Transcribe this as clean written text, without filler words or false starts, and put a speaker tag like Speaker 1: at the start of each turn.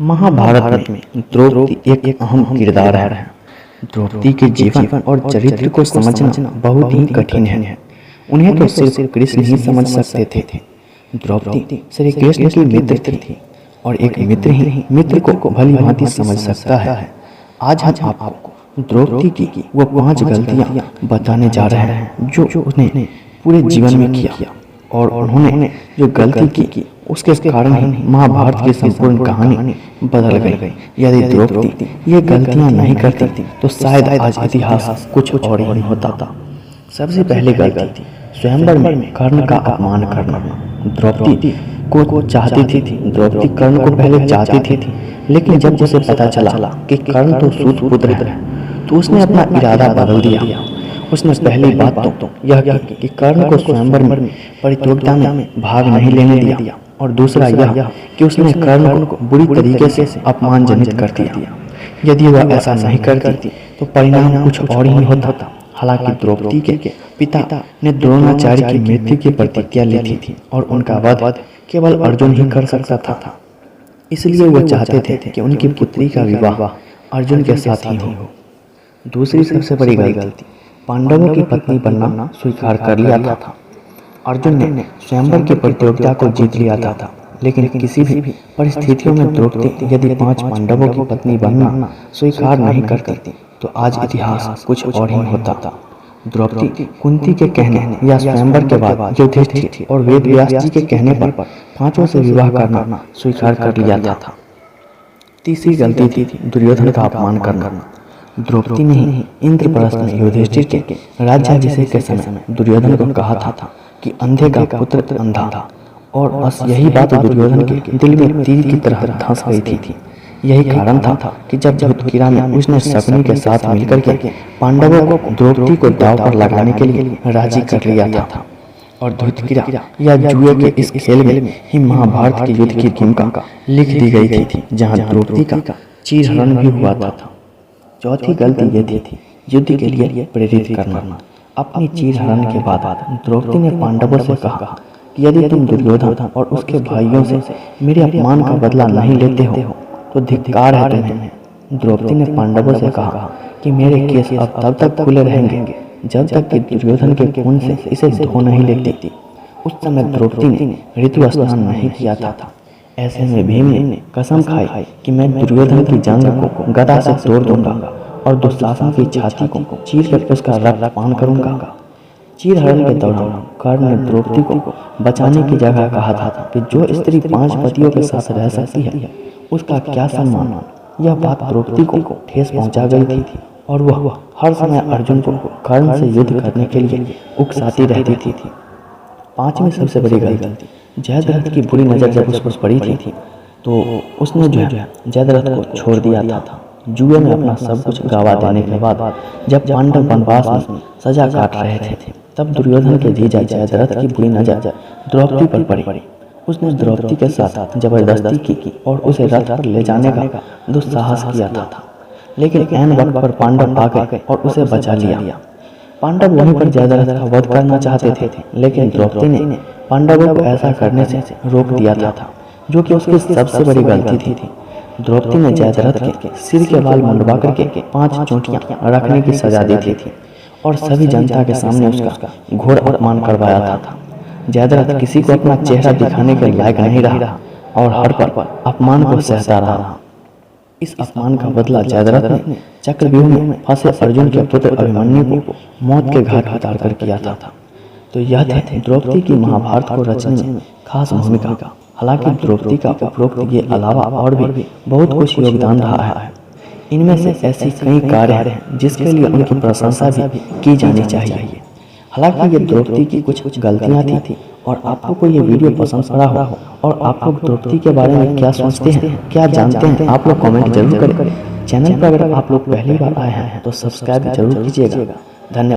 Speaker 1: महाभारत में द्रौपदी एक अहम किरदार है। द्रौपदी के जीवन और चरित्र को समझना बहुत ही कठिन है। उन्हें तो सिर्फ कृष्ण ही समझ सकते थे। द्रौपदी श्री कृष्ण की मित्र थी और एक मित्र ही मित्र को भली भांति समझ सकता है। आज हम आपको द्रौपदी की वो 5 गलतियां बताने जा रहे हैं जो उसने पूरे जीवन में किया और उन्होंने जो गलती की उसके कारण ही महाभारत की संपूर्ण कहानी बदल गई। यदि द्रौपदी ये गलतियां नहीं करती तो शायद आज इतिहास कुछ और ही होता। सबसे पहली गलती स्वयंवर में कर्ण का अपमान करना। द्रौपदी को चाहती थी। द्रौपदी कर्ण को पहले चाहती थी, लेकिन जब उसे पता चला कि कर्ण तो सूत पुत्र है तो उसने अपना इरादा बदल दिया। उसने पहली बात तो यह की कि कर्ण को स्वयंवर में प्रतियोगिता में भाग नहीं लेने दिया और दूसरा यह कि उसने कर्ण को बुरी तरीके से अपमानजनित कर दिया। यदि वह ऐसा नहीं करती तो परिणाम कुछ और ही होता। हालांकि द्रौपदी के पिता ने द्रोणाचार्य की मृत्यु की प्रतिज्ञा ली थी और उनका वध केवल अर्जुन ही कर सकता था। इसलिए वो चाहते थे कि उनकी पुत्री का विवाह अर्जुन के साथ ही हो। दूसरी सबसे बड़ी गलती पांडवों की पत्नी बनना स्वीकार कर लिया था। अर्जुन ने स्वयंवर की प्रतियोगिता को जीत लिया था, लेकिन किसी भी परिस्थितियों में द्रौपदी यदि 5 पांडवों की पत्नी बनना स्वीकार नहीं करती तो आज इतिहास कुछ और ही होता। द्रौपदी कुंती के कहने या स्वयंवर के बाद युधिष्ठिर और वेदव्यास जी के कहने पर 5 से विवाह करना स्वीकार कर लिया था। तीसरी गलती थी दुर्योधन का अपमान करना। द्रौपदी ने ही इंद्रप्रस्थ में युधिष्ठिर के राज्याभिषेक के समय दुर्योधन को कहा था कि अंधे का पुत्र अंधा था, और बस यही बात दुर्योधन के दिल में तीर की तरह धंस गई थी। यही कारण था कि जब धूतकीरा में उसने शकुनी के साथ मिलकर के पांडवों को द्रौपदी को दांव पर लगाने के लिए राजी कर लिया था। और धूतकीरा या जुए के इस खेल में ही महाभारत के युद्ध की भूमिका लिख दी गई थी, जहाँ द्रौपदी का चीरहरण भी हुआ था। चौथी गलती ये थी युद्ध के लिए प्रेरित करना। अपनी चीरहरण के बाद द्रौपदी ने पांडवों से कहा कि यदि तुम दुर्योधन और उसके भाइयों से मेरे अपमान का बदला नहीं लेते हो तो धिक्कार है तुम्हें। द्रौपदी ने पांडवों से कहा कि मेरे केस अब तब तक खुले रहेंगे जब तक कि दुर्योधन के खून से इसे धो नहीं लेती। उस समय द्रौपदी ने ऋतु स्नान नहीं किया था। ऐसे में भीम ने कसम खाई कि मैं दुर्योधन की जांघ को गदा से तोड़ दूंगा और दुशासन की छाती को चीर कर उसका रक्त पान करूंगा। चीरहरण के दौरान कर्ण ने द्रौपदी को बचाने की जगह कहा था कि जो स्त्री 5 पतियों के साथ रह सकती है उसका क्या सम्मान। यह बात द्रौपदी को ठेस पहुंचा गई थी और वह हर समय अर्जुन को कर्ण से युद्ध करने के लिए उकसाती रहती थी। 5वीं सबसे बड़ी गलती जयद्रथ की बुरी नज़र जब उस पर पड़ी थी तो उसने जो है जयद्रथ को छोड़ दिया था। जुए में अपना सब कुछ गवा देने के बाद जब पांडव वनवास में सजा काट रहे थे तब दुर्योधन के जीजा जयद्रथ की बुरी नज़र द्रौपदी पर पड़ी। उसने द्रौपदी के साथ जबरदस्ती की और उसे रथ पर ले जाने का दुस्साहस किया था, लेकिन ऐन वक्त पर पांडव आ गए और उसे बचा लिया। पांडव वहीं पर जयद्रथ का वध करना चाहते थे, लेकिन द्रौपदी ने पांडवों को ऐसा करने से रोक दिया था, जो कि उसकी सबसे बड़ी गलती थी। द्रौपदी ने जयद्रथ के सिर के बाल मुंडवा करके 5 चोटियां रखने की सजा दी थी और सभी जनता के सामने उसका घोर अपमान करवाया था। जयद्रथ किसी को अपना चेहरा दिखाने के लायक नहीं रहा और हर पल अपमान को सहता रहा। इस अपमान का बदला जयद्रथ ने चक्रव्यूह में फंसे अर्जुन के पुत्र अभिमन्यु को मौत के घाट उतार कर किया था। तो यह थी द्रौपदी की महाभारत को रचने में खास भूमिका। हालांकि द्रौपदी का उपरोक्त के अलावा और भी बहुत कुछ योगदान रहा है। इनमें से ऐसी कई कार्य हैं जिसके लिए उनकी प्रशंसा भी की जानी चाहिए। हालांकि ये द्रौपदी की कुछ गलतियां थी और आपको कोई ये वीडियो पसंद पड़ा हो और आप लोग द्रौपदी के बारे में क्या सोचते हैं, क्या जानते हैं, आप लोग कमेंट जरूर करें। चैनल पर अगर आप लोग पहली बार आए हैं तो सब्सक्राइब जरूर कीजिएगा। धन्यवाद।